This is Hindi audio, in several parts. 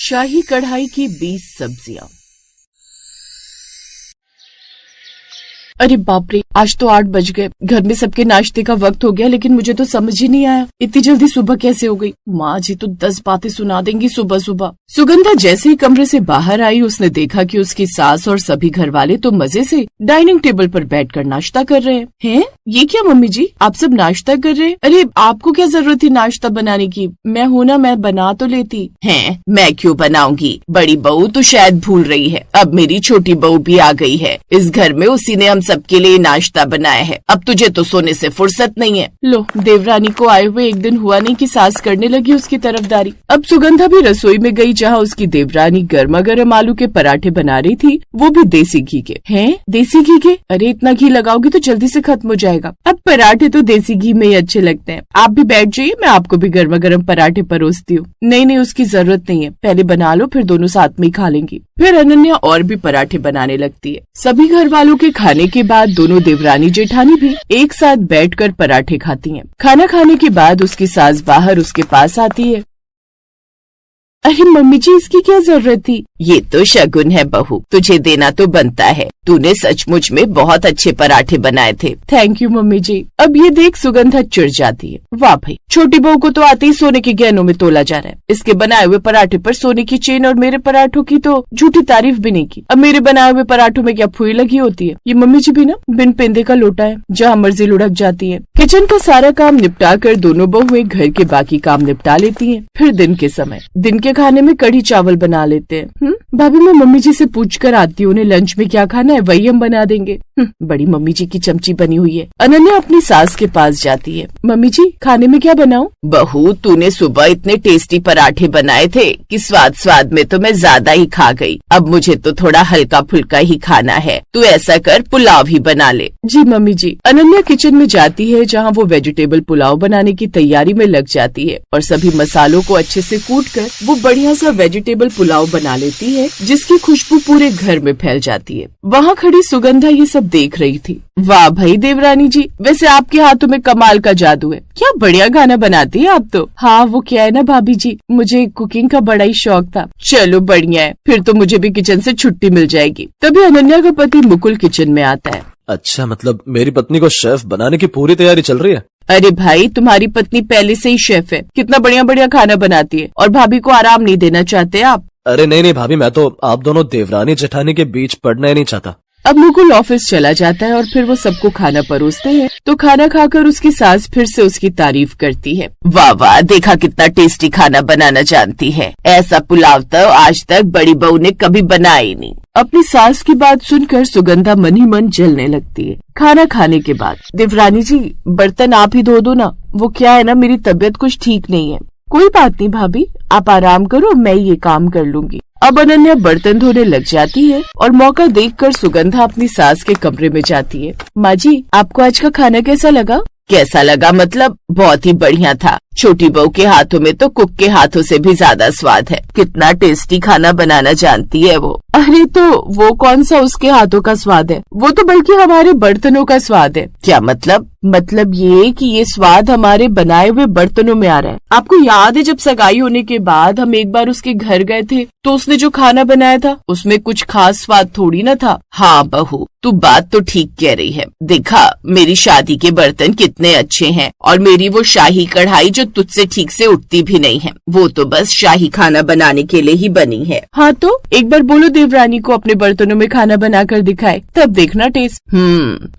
शाही कढ़ाई की 20 सब्जियां। अरे बाप रे, आज तो 8 बज गए। घर में सबके नाश्ते का वक्त हो गया, लेकिन मुझे तो समझ ही नहीं आया इतनी जल्दी सुबह कैसे हो गई। माँ जी तो 10 बातें सुना देंगी सुबह सुबह। सुगंधा जैसे ही कमरे से बाहर आई, उसने देखा कि उसकी सास और सभी घर वाले तो मजे से डाइनिंग टेबल पर बैठकर नाश्ता कर रहे हैं। ये क्या मम्मी जी, आप सब नाश्ता कर रहे हैं? अरे आपको क्या जरूरत थी नाश्ता बनाने की? मैं हूं ना, मैं बना तो लेती। हैं, मैं क्यों बनाऊंगी? बड़ी बहू तो शायद भूल रही है, अब मेरी छोटी बहू भी आ गई है इस घर में, उसी ने हम सबके लिए नाश्ता बनाया है। अब तुझे तो सोने से फुर्सत नहीं है। लो, देवरानी को आए हुए एक दिन हुआ नहीं कि सास करने लगी उसकी तरफदारी। अब सुगंधा भी रसोई में गई, जहाँ उसकी देवरानी गर्मा गर्म आलू के पराठे बना रही थी, वो भी देसी घी के। हैं, देसी घी के? अरे इतना घी लगाओगी तो जल्दी से खत्म हो जाएगा। अब पराठे तो देसी घी में ही अच्छे लगते हैं। आप भी बैठ जाइए, मैं आपको भी गर्मा गर्म पराठे परोसती हूँ। नहीं, उसकी जरूरत नहीं है, पहले बना लो, फिर दोनों साथ में ही खा लेंगी। फिर अनन्या और भी पराठे बनाने लगती है। सभी घर वालों के खाने के बाद दोनों देवरानी जेठानी भी एक साथ बैठकर पराठे खाती हैं। खाना खाने के बाद उसकी सास बाहर उसके पास आती है। अरे मम्मी जी, इसकी क्या जरूरत थी? ये तो शगुन है बहू, तुझे देना तो बनता है। तूने सचमुच में बहुत अच्छे पराठे बनाए थे। थैंक यू मम्मी जी। अब ये देख सुगंधा चिढ़ जाती है। वाह भाई, छोटी बहू को तो आते ही सोने के गहनों में तोला जा रहा है। इसके बनाए हुए पराठे पर सोने की चेन और मेरे पराठों की तो झूठी तारीफ भी नहीं की। अब मेरे बनाए हुए पराठों में क्या फुई लगी होती है? ये मम्मी जी भी ना बिन पेंदे का लोटा है, जहाँ मर्जी लुढ़क जाती है। किचन का सारा काम निपटा कर दोनों बहुएं घर के बाकी काम निपटा लेती हैं। फिर दिन के समय दिन के खाने में कढ़ी चावल बना लेते हैं। भाभी, मैं मम्मी जी से पूछ कर आती हूँ, उन्हें लंच में क्या खाना है वही हम बना देंगे। बड़ी मम्मी जी की चमची बनी हुई है। अनन्या अपनी सास के पास जाती है। मम्मी जी, खाने में क्या बनाऊं? बहू, तूने सुबह इतने टेस्टी पराठे बनाए थे कि स्वाद में तो मैं ज्यादा ही खा गई। अब मुझे तो थोड़ा हल्का फुल्का ही खाना है। तू ऐसा कर, पुलाव ही बना ले। जी मम्मी जी। अनन्या किचन में जाती है, जहाँ वो वेजिटेबल पुलाव बनाने की तैयारी में लग जाती है और सभी मसालों को अच्छे से कूटकर वो बढ़िया सा वेजिटेबल पुलाव बना लेती है, जिसकी खुशबू पूरे घर में फैल जाती है। वहाँ खड़ी सुगंधा ये सब देख रही थी। वाह भाई देवरानी जी, वैसे आपके हाथों में कमाल का जादू है। क्या बढ़िया खाना बनाती है आप तो। हाँ, वो क्या है ना भाभी जी, मुझे कुकिंग का बड़ा ही शौक था। चलो बढ़िया है, फिर तो मुझे भी किचन से छुट्टी मिल जाएगी। तभी अनन्या का पति मुकुल किचन में आता है। अच्छा, मतलब मेरी पत्नी को शेफ बनाने की पूरी तैयारी चल रही है? अरे भाई, तुम्हारी पत्नी पहले से ही शेफ है, कितना बढ़िया बढ़िया खाना बनाती है। और भाभी को आराम नहीं देना चाहते आप? अरे नहीं भाभी, मैं तो आप दोनों देवरानी जेठानी के बीच पड़ना ही नहीं चाहता। अब मुकुल ऑफिस चला जाता है और फिर वो सबको खाना परोसते हैं। तो खाना खाकर उसकी सास फिर से उसकी तारीफ करती है। वाह वाह, देखा कितना टेस्टी खाना बनाना जानती है। ऐसा पुलाव तो आज तक बड़ी बहू ने कभी बनाया ही नहीं। अपनी सास की बात सुनकर सुगंधा मन ही मन जलने लगती है। खाना खाने के बाद, देवरानी जी बर्तन आप ही धो दो ना, वो क्या है ना, मेरी तबीयत कुछ ठीक नहीं है। कोई बात नहीं भाभी, आप आराम करो, मैं ये काम कर लूंगी। अब अनन्या बर्तन धोने लग जाती है और मौका देखकर सुगंधा अपनी सास के कमरे में जाती है। माँ जी, आपको आज का खाना कैसा लगा? कैसा लगा मतलब? बहुत ही बढ़िया था। छोटी बहू के हाथों में तो कुक के हाथों से भी ज्यादा स्वाद है। कितना टेस्टी खाना बनाना जानती है वो। अरे तो वो कौन सा उसके हाथों का स्वाद है, वो तो बल्कि हमारे बर्तनों का स्वाद है। क्या मतलब? मतलब ये कि ये स्वाद हमारे बनाए हुए बर्तनों में आ रहा है। आपको याद है जब सगाई होने के बाद हम एक बार उसके घर गए थे, तो उसने जो खाना बनाया था उसमें कुछ खास स्वाद थोड़ी न था। हाँ बहू, तू बात तो ठीक कह रही है। देखा, मेरी शादी के बर्तन कितने अच्छे हैं, और मेरी वो शाही कढ़ाई जो तुझसे ठीक से उठती भी नहीं है, वो तो बस शाही खाना बनाने के लिए ही बनी है। हाँ तो एक बार बोलो देवरानी को अपने बर्तनों में खाना बनाकर दिखाए, तब देखना टेस्ट।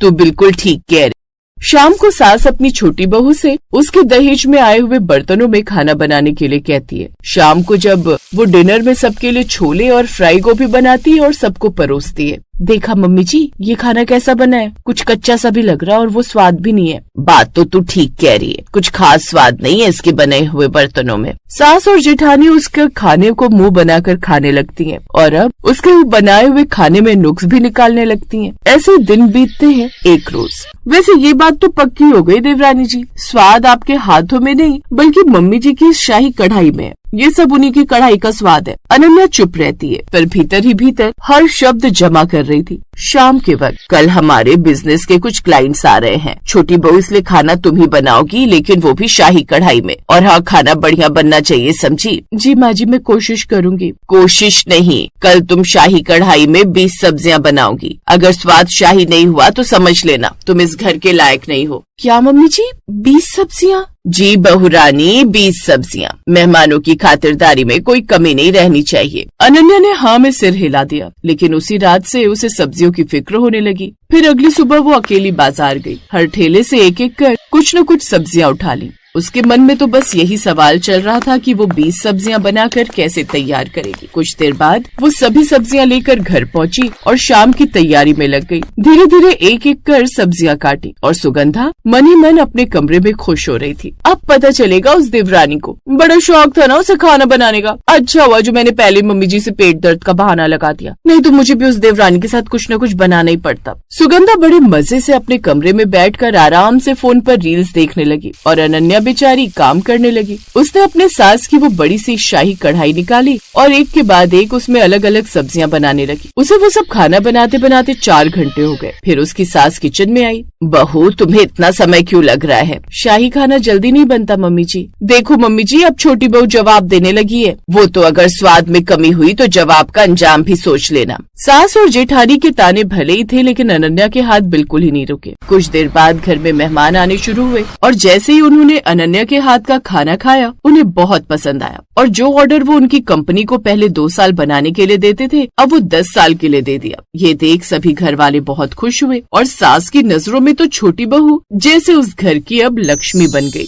तू बिल्कुल ठीक कह रही। शाम को सास अपनी छोटी बहू से उसके दहेज में आए हुए बर्तनों में खाना बनाने के लिए कहती है। शाम को जब वो डिनर में सबके लिए छोले और फ्राई गोभी बनाती है और सबको परोसती है। देखा मम्मी जी, ये खाना कैसा बना है? कुछ कच्चा सा भी लग रहा है और वो स्वाद भी नहीं है। बात तो तू ठीक कह रही है, कुछ खास स्वाद नहीं है इसके बने हुए बर्तनों में। सास और जेठानी उसके खाने को मुंह बनाकर खाने लगती हैं और अब उसके बनाए हुए खाने में नुक्स भी निकालने लगती हैं। ऐसे दिन बीतते हैं एक रोज। वैसे ये बात तो पक्की हो गई देवरानी जी, स्वाद आपके हाथों में नहीं बल्कि मम्मी जी की शाही कढ़ाई में है। ये सब उन्हीं की कढ़ाई का स्वाद है। अनन्या चुप रहती है, पर भीतर ही भीतर हर शब्द जमा कर रही थी। शाम के वक्त, कल हमारे बिजनेस के कुछ क्लाइंट्स आ रहे हैं। छोटी बहू, इसलिए खाना तुम ही बनाओगी, लेकिन वो भी शाही कढ़ाई में। और हाँ, खाना बढ़िया बनना चाहिए, समझी? जी माँ जी, मैं कोशिश करूँगी। कोशिश नहीं, कल तुम शाही कढ़ाई में 20 सब्जियाँ बनाओगी। अगर स्वाद शाही नहीं हुआ तो समझ लेना तुम इस घर के लायक नहीं हो। क्या मम्मी जी, 20 सब्जियाँ? जी बहुरानी, 20 सब्जियाँ। मेहमानों की खातिरदारी में कोई कमी नहीं रहनी चाहिए। अनन्या ने हाँ में सिर हिला दिया, लेकिन उसी रात से उसे सब्जियों की फिक्र होने लगी। फिर अगली सुबह वो अकेली बाजार गई। हर ठेले से एक एक कर कुछ न कुछ सब्जियाँ उठा ली। उसके मन में तो बस यही सवाल चल रहा था कि वो 20 सब्जियां बनाकर कैसे तैयार करेगी। कुछ देर बाद वो सभी सब्जियां लेकर घर पहुंची और शाम की तैयारी में लग गई। धीरे धीरे एक एक कर सब्जियां काटी और सुगंधा मन ही मन अपने कमरे में खुश हो रही थी। अब पता चलेगा उस देवरानी को। बड़ा शौक था ना उसे खाना बनाने का। अच्छा हुआ जो मैंने पहले मम्मी जी से पेट दर्द का बहाना लगा दिया, नहीं तो मुझे भी उस देवरानी के साथ कुछ न कुछ बनाना ही पड़ता। सुगंधा बड़े मजे से अपने कमरे में बैठकर आराम से फोन पर रील्स देखने लगी और अनन्या बेचारी काम करने लगी। उसने अपने सास की वो बड़ी सी शाही कढ़ाई निकाली और एक के बाद एक उसमें अलग अलग सब्जियां बनाने लगी। उसे वो सब खाना बनाते बनाते 4 घंटे हो गए। फिर उसकी सास किचन में आई। बहू, तुम्हें इतना समय क्यों लग रहा है? शाही खाना जल्दी नहीं बनता मम्मी जी। देखो मम्मी जी, अब छोटी बहू जवाब देने लगी है। वो तो अगर स्वाद में कमी हुई तो जवाब का अंजाम भी सोच लेना। सास और जेठानी के ताने भले ही थे, लेकिन अनन्या के हाथ बिल्कुल ही नहीं रुके। कुछ देर बाद घर में मेहमान आने शुरू हुए और जैसे ही उन्होंने अनन्या के हाथ का खाना खाया, उन्हें बहुत पसंद आया और जो ऑर्डर वो उनकी कंपनी को पहले 2 साल बनाने के लिए देते थे, अब वो 10 साल के लिए दे दिया। ये देख सभी घर वाले बहुत खुश हुए और सास की नजरों में तो छोटी बहू जैसे उस घर की अब लक्ष्मी बन गई।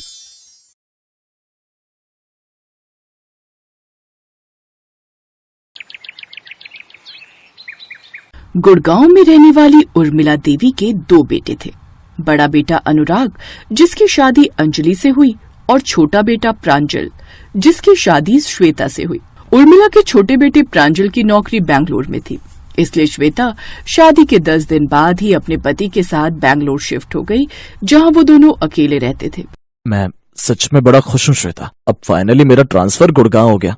गुड़गांव में रहने वाली उर्मिला देवी के 2 बेटे थे। बड़ा बेटा अनुराग, जिसकी शादी अंजलि से हुई, और छोटा बेटा प्रांजल, जिसकी शादी श्वेता से हुई। उर्मिला के छोटे बेटे प्रांजल की नौकरी बैंगलोर में थी, इसलिए श्वेता शादी के 10 दिन बाद ही अपने पति के साथ बैंगलोर शिफ्ट हो गई, जहां वो दोनों अकेले रहते थे। मैं सच में बड़ा खुश हूँ श्वेता। अब फाइनली मेरा ट्रांसफर गुड़गांव हो गया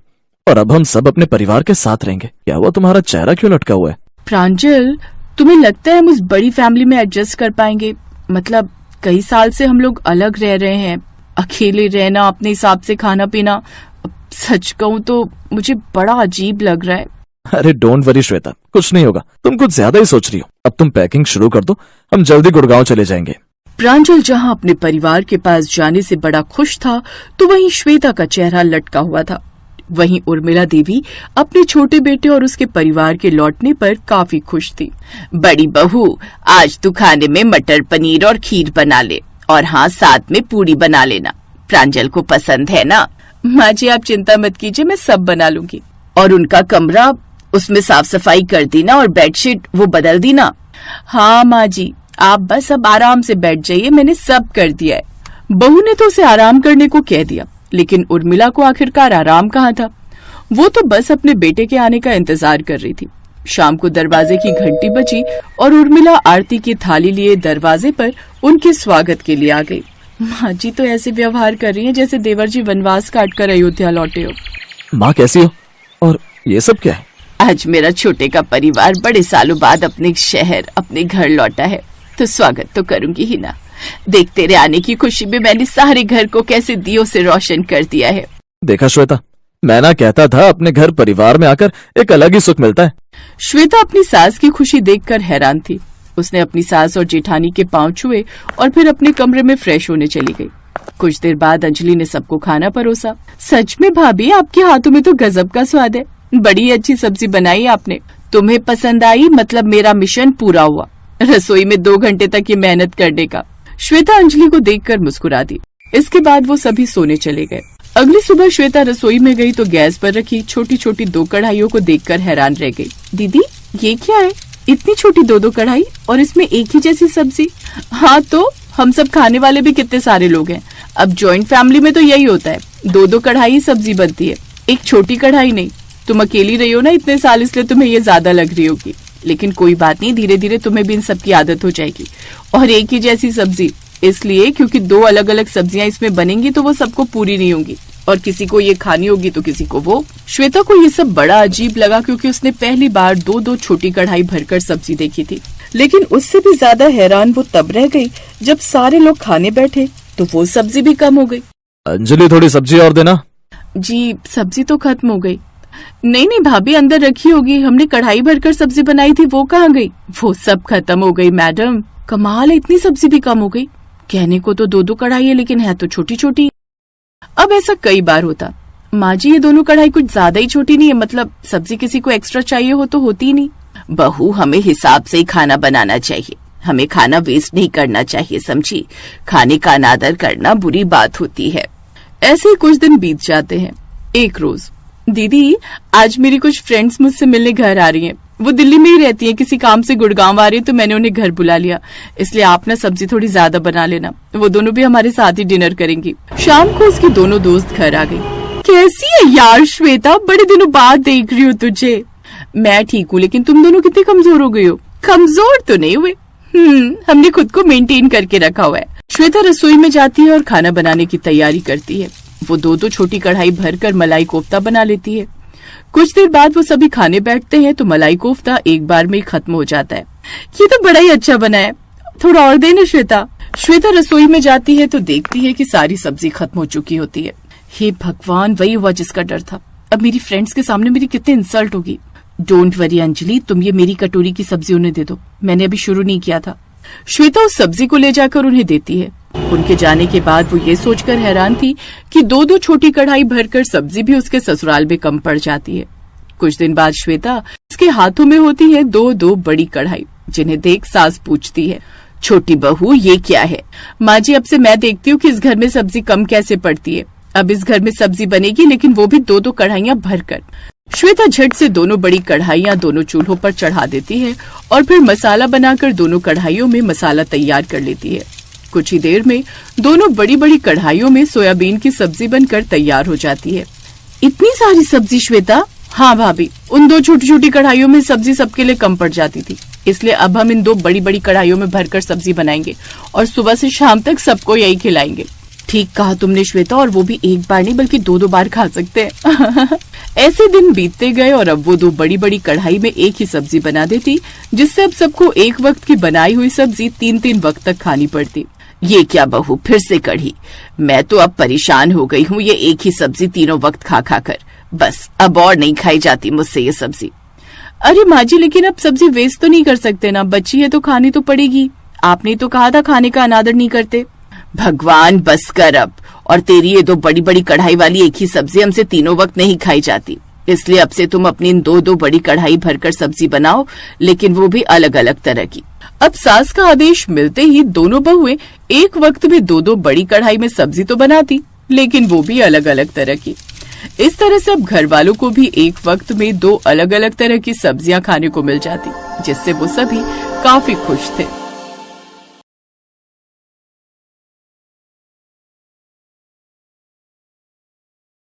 और अब हम सब अपने परिवार के साथ रहेंगे। क्या हुआ, तुम्हारा चेहरा क्यों लटका हुआ है? प्रांजल, तुम्हें लगता है हम उस बड़ी फैमिली में एडजस्ट कर पाएंगे? मतलब कई साल से हम लोग अलग रह रहे हैं, अकेले रहना, अपने हिसाब से खाना पीना, सच कहूँ तो मुझे बड़ा अजीब लग रहा है। अरे डोंट वरी श्वेता, कुछ नहीं होगा। तुम कुछ ज्यादा ही सोच रही हो। अब तुम पैकिंग शुरू कर दो, हम जल्दी गुड़गांव चले जाएंगे। प्रांजल जहाँ अपने परिवार के पास जाने से बड़ा खुश था, तो वहीं श्वेता का चेहरा लटका हुआ था। वहीं उर्मिला देवी अपने छोटे बेटे और उसके परिवार के लौटने पर काफी खुश थी। बड़ी बहू, आज तू खाने में मटर पनीर और खीर बना ले, और हाँ, साथ में पूरी बना लेना। प्रांजल को पसंद है ना? माँ जी, आप चिंता मत कीजिए, मैं सब बना लूंगी। और उनका कमरा, उसमें साफ सफाई कर देना और बेडशीट वो बदल देना। हाँ माँ जी, आप बस अब आराम से बैठ जाइए, मैंने सब कर दिया है। बहू ने तो उसे आराम करने को कह दिया, लेकिन उर्मिला को आखिरकार आराम कहाँ था। वो तो बस अपने बेटे के आने का इंतजार कर रही थी। शाम को दरवाजे की घंटी बजी और उर्मिला आरती की थाली लिए दरवाजे पर उनके स्वागत के लिए आ गई। माँ जी तो ऐसे व्यवहार कर रही हैं जैसे देवर जी वनवास काट कर अयोध्या लौटे हो। माँ कैसी हो? और ये सब क्या है? आज मेरा छोटे का परिवार बड़े सालों बाद अपने शहर, अपने घर लौटा है, तो स्वागत तो करूंगी ही ना। देख, तेरे आने की खुशी में मैंने सारे घर को कैसे दियों से रोशन कर दिया है। देखा श्वेता, मैं ना कहता था, अपने घर परिवार में आकर एक अलग ही सुख मिलता है। श्वेता अपनी सास की खुशी देखकर हैरान थी। उसने अपनी सास और जेठानी के पांव छुए और फिर अपने कमरे में फ्रेश होने चली गई। कुछ देर बाद अंजलि ने सबको खाना परोसा। सच में भाभी, आपके हाथों में तो गजब का स्वाद है। बड़ी अच्छी सब्जी बनाई आपने। तुम्हें पसंद आई, मतलब मेरा मिशन पूरा हुआ। रसोई में 2 घंटे तक ये मेहनत करने का। श्वेता अंजलि को देखकर मुस्कुरा दी। इसके बाद वो सभी सोने चले गए। अगली सुबह श्वेता रसोई में गई तो गैस पर रखी छोटी छोटी 2 कढ़ाइयों को देखकर हैरान रह गई। दीदी, ये क्या है? इतनी छोटी 2-2 कढ़ाई और इसमें एक ही जैसी सब्जी। हाँ, तो हम सब खाने वाले भी कितने सारे लोग हैं। अब जॉइंट फैमिली में तो यही होता है, 2-2 कढ़ाई ही सब्जी बनती है, एक छोटी कढ़ाई नहीं। तुम अकेली रही हो ना इतने साल, इसलिए तुम्हें ये ज्यादा लग रही होगी, लेकिन कोई बात नहीं, धीरे धीरे तुम्हें भी इन सब की आदत हो जाएगी। और एक ही जैसी सब्जी इसलिए क्योंकि 2 अलग अलग सब्जियां इसमें बनेंगी तो वो सबको पूरी नहीं होंगी, और किसी को ये खानी होगी तो किसी को वो। श्वेता को ये सब बड़ा अजीब लगा क्योंकि उसने पहली बार दो छोटी कढ़ाई भरकर सब्जी देखी थी। लेकिन उससे भी ज्यादा हैरान वो तब रह गई जब सारे लोग खाने बैठे तो वो सब्जी भी कम हो गई। अंजलि, थोड़ी सब्जी और देना। जी, सब्जी तो खत्म हो गई। नहीं भाभी, अंदर रखी होगी, हमने कढ़ाई भरकर सब्जी बनाई थी, वो कहाँ गई? वो सब खत्म हो गई मैडम। कमाल है, इतनी सब्जी भी कम हो गई। कहने को तो दो कढ़ाई है लेकिन है तो छोटी छोटी। अब ऐसा कई बार होता। माँ जी, ये दोनों कढ़ाई कुछ ज्यादा ही छोटी नहीं है? मतलब सब्जी किसी को एक्स्ट्रा चाहिए हो तो होती ही नहीं। बहू, हमें हिसाब से ही खाना बनाना चाहिए, हमें खाना वेस्ट नहीं करना चाहिए, समझी? खाने का अनादर करना बुरी बात होती है। ऐसे ही कुछ दिन बीत जाते हैं। एक रोज, दीदी आज मेरी कुछ फ्रेंड्स मुझसे मिलने घर आ रही हैं। वो दिल्ली में ही रहती हैं, किसी काम से गुड़गांव आ रही है तो मैंने उन्हें घर बुला लिया। इसलिए आप ना सब्जी थोड़ी ज्यादा बना लेना। वो दोनों भी हमारे साथ ही डिनर करेंगी। शाम को उसकी दोनों दोस्त घर आ गई। कैसी है यार श्वेता, बड़े दिनों बाद देख रही हूँ तुझे। मैं ठीक हूँ, लेकिन तुम दोनों कितने कमजोर हो गई हो। कमजोर तो नहीं हुए, हमने खुद को मेंटेन करके रखा हुआ है। श्वेता रसोई में जाती है और खाना बनाने की तैयारी करती है। वो दो छोटी कढ़ाई भरकर मलाई कोफ्ता बना लेती है। कुछ देर बाद वो सभी खाने बैठते हैं तो मलाई कोफ्ता एक बार में ही खत्म हो जाता है। ये तो बड़ा ही अच्छा बना है, थोड़ा और देना श्वेता। श्वेता रसोई में जाती है तो देखती है कि सारी सब्जी खत्म हो चुकी होती है। हे भगवान, वही हुआ जिसका डर था। अब मेरी फ्रेंड्स के सामने मेरी कितनी इंसल्ट होगी। डोंट वरी अंजलि, तुम ये मेरी कटोरी की सब्जी उन्हें दे दो, मैंने अभी शुरू नहीं किया था। श्वेता उस सब्जी को ले जाकर उन्हें देती है। उनके जाने के बाद वो ये सोचकर हैरान थी कि दो छोटी कढ़ाई भरकर सब्जी भी उसके ससुराल में कम पड़ जाती है। कुछ दिन बाद श्वेता उसके हाथों में होती है दो बड़ी कढ़ाई, जिन्हें देख सास पूछती है, छोटी बहू ये क्या है? माँ जी, अब से मैं देखती हूँ कि इस घर में सब्जी कम कैसे पड़ती है। अब इस घर में सब्जी बनेगी, लेकिन वो भी दो कढ़ाइयाँ भरकर। श्वेता झट से दोनों बड़ी कढ़ाइयाँ दोनों चूल्हों पर चढ़ा देती है और फिर मसाला बनाकर दोनों कढ़ाइयों में मसाला तैयार कर लेती है। कुछ ही देर में दोनों बड़ी कढ़ाइयों में सोयाबीन की सब्जी बनकर तैयार हो जाती है। इतनी सारी सब्जी श्वेता? हाँ भाभी, उन दो छोटी कढ़ाइयों में सब्जी सबके लिए कम पड़ जाती थी, इसलिए अब हम इन दो बड़ी कढ़ाइयों में भरकर सब्जी बनाएंगे और सुबह से शाम तक सबको यही खिलाएंगे। ठीक कहा तुमने श्वेता, और वो भी एक बार नहीं बल्कि दो बार खा सकते हैं। ऐसे दिन बीतते गए और अब वो दो बड़ी कढ़ाई में एक ही सब्जी बना देती, जिससे अब सबको एक वक्त की बनाई हुई सब्जी 3 वक्त तक खानी पड़ती। ये क्या बहू, फिर से कढ़ी? मैं तो अब परेशान हो गई हूँ ये एक ही सब्जी 3 वक्त खा कर। बस अब और नहीं खाई जाती मुझसे ये सब्जी। अरे माँ जी, लेकिन अब सब्जी वेस्ट तो नहीं कर सकते ना, बची है तो खानी तो पड़ेगी। आपने तो कहा था खाने का अनादर नहीं करते। भगवान बस कर अब, और तेरी ये दो बड़ी कढ़ाई वाली एक ही सब्जी हमसे 3 वक्त नहीं खाई जाती, इसलिए अब से तुम अपनी इन दो बड़ी कढ़ाई भरकर सब्जी बनाओ, लेकिन वो भी अलग अलग तरह की। अब सास का आदेश मिलते ही दोनों बहुएं एक वक्त में दो बड़ी कढ़ाई में सब्जी तो बनाती, लेकिन वो भी अलग अलग तरह की। इस तरह से अब घर वालों को भी एक वक्त में 2 अलग अलग तरह की सब्जियां खाने को मिल जाती, जिससे वो सभी काफी खुश थे।